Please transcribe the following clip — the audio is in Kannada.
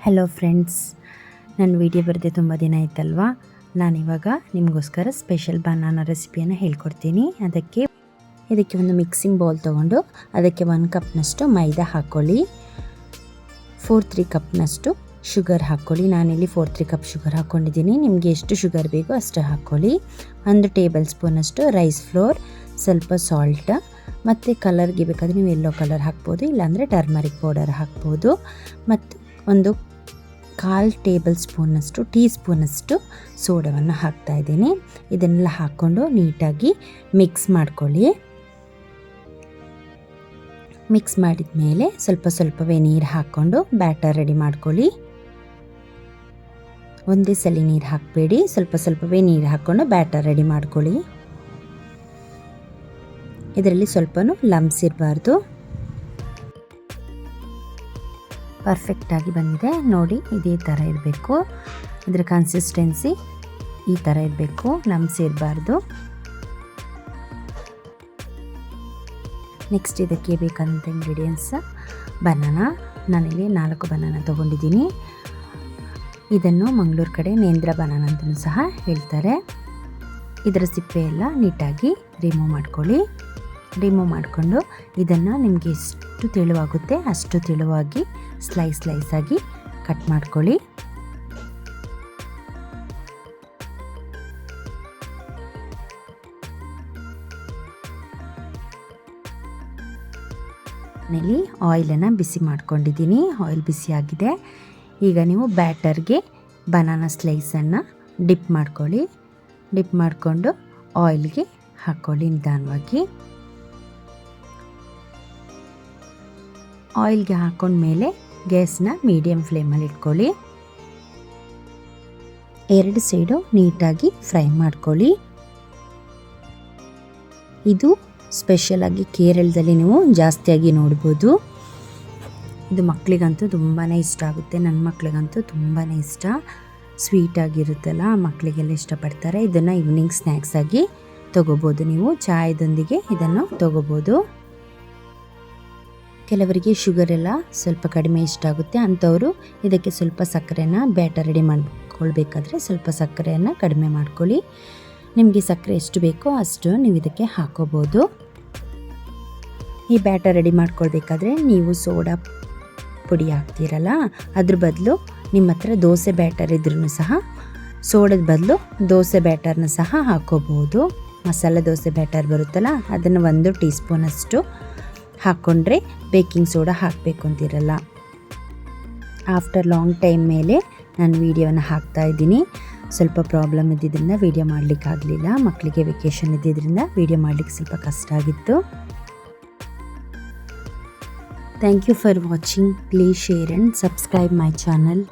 ಹಲೋ ಫ್ರೆಂಡ್ಸ್, ನನ್ನ ವಿಡಿಯೋ ಬರದೆ ತುಂಬ ದಿನ ಆಯ್ತಲ್ವಾ. ನಾನಿವಾಗ ನಿಮಗೋಸ್ಕರ ಸ್ಪೆಷಲ್ ಬನಾನಾ ರೆಸಿಪಿಯನ್ನು ಹೇಳ್ಕೊಡ್ತೀನಿ. ಇದಕ್ಕೆ ಒಂದು ಮಿಕ್ಸಿಂಗ್ ಬೌಲ್ ತೊಗೊಂಡು ಅದಕ್ಕೆ 1 ಕಪ್ನಷ್ಟು ಮೈದಾ ಹಾಕ್ಕೊಳ್ಳಿ. 4-3 ಕಪ್ನಷ್ಟು ಶುಗರ್ ಹಾಕ್ಕೊಳ್ಳಿ. ನಾನಿಲ್ಲಿ 4-3 ಕಪ್ ಶುಗರ್ ಹಾಕ್ಕೊಂಡಿದ್ದೀನಿ. ನಿಮಗೆ ಎಷ್ಟು ಶುಗರ್ ಬೇಕೋ ಅಷ್ಟು ಹಾಕ್ಕೊಳ್ಳಿ. 1 ಟೇಬಲ್ ಸ್ಪೂನಷ್ಟು ರೈಸ್ ಫ್ಲೋರ್, ಸ್ವಲ್ಪ ಸಾಲ್ಟ್, ಮತ್ತು ಕಲರ್ಗೆ ಬೇಕಾದರೆ ನೀವು ಯೆಲ್ಲೋ ಕಲರ್ ಹಾಕ್ಬೋದು, ಇಲ್ಲಾಂದರೆ ಟರ್ಮರಿಕ್ ಪೌಡರ್ ಹಾಕ್ಬೋದು. ಮತ್ತು ಒಂದು 1/4 ಟೇಬಲ್ ಸ್ಪೂನಷ್ಟು ಟೀ ಸ್ಪೂನಷ್ಟು ಸೋಡಾವನ್ನು ಹಾಕ್ತಾಯಿದ್ದೀನಿ. ಇದನ್ನೆಲ್ಲ ಹಾಕ್ಕೊಂಡು ನೀಟಾಗಿ ಮಿಕ್ಸ್ ಮಾಡ್ಕೊಳ್ಳಿ. ಮಿಕ್ಸ್ ಮಾಡಿದ ಮೇಲೆ ಸ್ವಲ್ಪವೇ ನೀರು ಹಾಕ್ಕೊಂಡು ಬ್ಯಾಟರ್ ರೆಡಿ ಮಾಡ್ಕೊಳ್ಳಿ. ಒಂದೇ ಸಲ ನೀರು ಹಾಕಬೇಡಿ, ಸ್ವಲ್ಪವೇ ನೀರು ಹಾಕ್ಕೊಂಡು ಬ್ಯಾಟರ್ ರೆಡಿ ಮಾಡ್ಕೊಳ್ಳಿ. ಇದರಲ್ಲಿ ಸ್ವಲ್ಪನೂ ಲಮ್ಸ್ ಇರಬಾರ್ದು. ಪರ್ಫೆಕ್ಟಾಗಿ ಬಂದಿದೆ ನೋಡಿ, ಇದೇ ಥರ ಇರಬೇಕು. ಇದರ ಕನ್ಸಿಸ್ಟೆನ್ಸಿ ಈ ಥರ ಇರಬೇಕು, ಲಮ್ಸ್ ಇರಬಾರ್ದು. ನೆಕ್ಸ್ಟ್ ಇದಕ್ಕೆ ಬೇಕಾದಂಥ ಇಂಗ್ರೀಡಿಯೆಂಟ್ಸ್ ಬನಾನಾ. ನಾನಿಲ್ಲಿ 4 ಬನಾನಾ ತೊಗೊಂಡಿದ್ದೀನಿ. ಇದನ್ನು ಮಂಗಳೂರು ಕಡೆ ನೇಂದ್ರ ಬನಾನಾ ಅಂತಲೂ ಸಹ ಹೇಳ್ತಾರೆ. ಇದರ ಸಿಪ್ಪೆ ಎಲ್ಲ ನೀಟಾಗಿ ರಿಮೂವ್ ಮಾಡ್ಕೊಳ್ಳಿ. ರಿಮೂವ್ ಮಾಡಿಕೊಂಡು ಇದನ್ನು ನಿಮಗೆ ಎಷ್ಟು ತೆಳುವಾಗುತ್ತೆ ಅಷ್ಟು ತೆಳುವಾಗಿ ಸ್ಲೈಸ್ ಆಗಿ ಕಟ್ ಮಾಡ್ಕೊಳ್ಳಿ. ಇಲ್ಲಿ ಆಯಿಲನ್ನು ಬಿಸಿ ಮಾಡ್ಕೊಂಡಿದ್ದೀನಿ. ಆಯಿಲ್ ಬಿಸಿಯಾಗಿದೆ. ಈಗ ನೀವು ಬ್ಯಾಟರ್ಗೆ ಬನಾನಾ ಸ್ಲೈಸನ್ನು ಡಿಪ್ ಮಾಡ್ಕೊಳ್ಳಿ. ಡಿಪ್ ಮಾಡಿಕೊಂಡು ಆಯಿಲ್ಗೆ ಹಾಕ್ಕೊಳ್ಳಿ ನಿಧಾನವಾಗಿ. ಆಯಿಲ್ಗೆ ಹಾಕೊಂಡ್ಮೇಲೆ ಗ್ಯಾಸ್ನ ಮೀಡಿಯಮ್ ಫ್ಲೇಮಲ್ಲಿ ಇಟ್ಕೊಳ್ಳಿ. 2 ಸೈಡು ನೀಟಾಗಿ ಫ್ರೈ ಮಾಡ್ಕೊಳ್ಳಿ. ಇದು ಸ್ಪೆಷಲಾಗಿ ಕೇರಳದಲ್ಲಿ ನೀವು ಜಾಸ್ತಿಯಾಗಿ ನೋಡ್ಬೋದು. ಇದು ಮಕ್ಕಳಿಗಂತೂ ತುಂಬಾ ಇಷ್ಟ ಆಗುತ್ತೆ. ನನ್ನ ಮಕ್ಕಳಿಗಂತೂ ತುಂಬಾ ಇಷ್ಟ. ಸ್ವೀಟಾಗಿರುತ್ತಲ್ಲ, ಮಕ್ಕಳಿಗೆಲ್ಲ ಇಷ್ಟಪಡ್ತಾರೆ. ಇದನ್ನು ಈವ್ನಿಂಗ್ ಸ್ನ್ಯಾಕ್ಸ್ ಆಗಿ ತೊಗೋಬೋದು. ನೀವು ಚಾಯದೊಂದಿಗೆ ಇದನ್ನು ತೊಗೋಬೋದು. ಕೆಲವರಿಗೆ ಶುಗರ್ ಎಲ್ಲ ಸ್ವಲ್ಪ ಕಡಿಮೆ ಇಷ್ಟ ಆಗುತ್ತೆ. ಅಂಥವರು ಇದಕ್ಕೆ ಸ್ವಲ್ಪ ಸಕ್ಕರೆನ ಬ್ಯಾಟರ್ ರೆಡಿ ಮಾಡ್ಕೊಳ್ಬೇಕಾದ್ರೆ ಸ್ವಲ್ಪ ಸಕ್ಕರೆಯನ್ನು ಕಡಿಮೆ ಮಾಡ್ಕೊಳ್ಳಿ. ನಿಮಗೆ ಸಕ್ಕರೆ ಎಷ್ಟು ಬೇಕೋ ಅಷ್ಟು ನೀವು ಇದಕ್ಕೆ ಹಾಕೋಬೋದು. ಈ ಬ್ಯಾಟರ್ ರೆಡಿ ಮಾಡ್ಕೊಳ್ಬೇಕಾದ್ರೆ ನೀವು ಸೋಡಾ ಪುಡಿ ಹಾಕ್ತೀರಲ್ಲ, ಅದ್ರ ಬದಲು ನಿಮ್ಮ ಹತ್ರ ದೋಸೆ ಬ್ಯಾಟರ್ ಇದ್ರೂ ಸಹ ಸೋಡದ ಬದಲು ದೋಸೆ ಬ್ಯಾಟರ್ನ ಸಹ ಹಾಕೋಬೋದು. ಮಸಾಲೆ ದೋಸೆ ಬ್ಯಾಟರ್ ಬರುತ್ತಲ್ಲ, ಅದನ್ನು 1 ಟೀ ಸ್ಪೂನಷ್ಟು ಹಾಕ್ಕೊಂಡ್ರೆ ಬೇಕಿಂಗ್ ಸೋಡಾ ಹಾಕಬೇಕು ಅಂತಿರಲ್ಲ. ಆಫ್ಟರ್ ಲಾಂಗ್ ಟೈಮ್ ಮೇಲೆ ನಾನು ವೀಡಿಯೋನ ಹಾಕ್ತಾಯಿದ್ದೀನಿ. ಸ್ವಲ್ಪ ಪ್ರಾಬ್ಲಮ್ ಇದ್ದಿದ್ದರಿಂದ ವೀಡಿಯೋ ಮಾಡಲಿಕ್ಕಾಗಲಿಲ್ಲ. ಮಕ್ಕಳಿಗೆ ವೆಕೇಷನ್ ಇದ್ದಿದ್ದರಿಂದ ವೀಡಿಯೋ ಮಾಡಲಿಕ್ಕೆ ಸ್ವಲ್ಪ ಕಷ್ಟ ಆಗಿತ್ತು. Thank you for watching. Please share and subscribe my channel.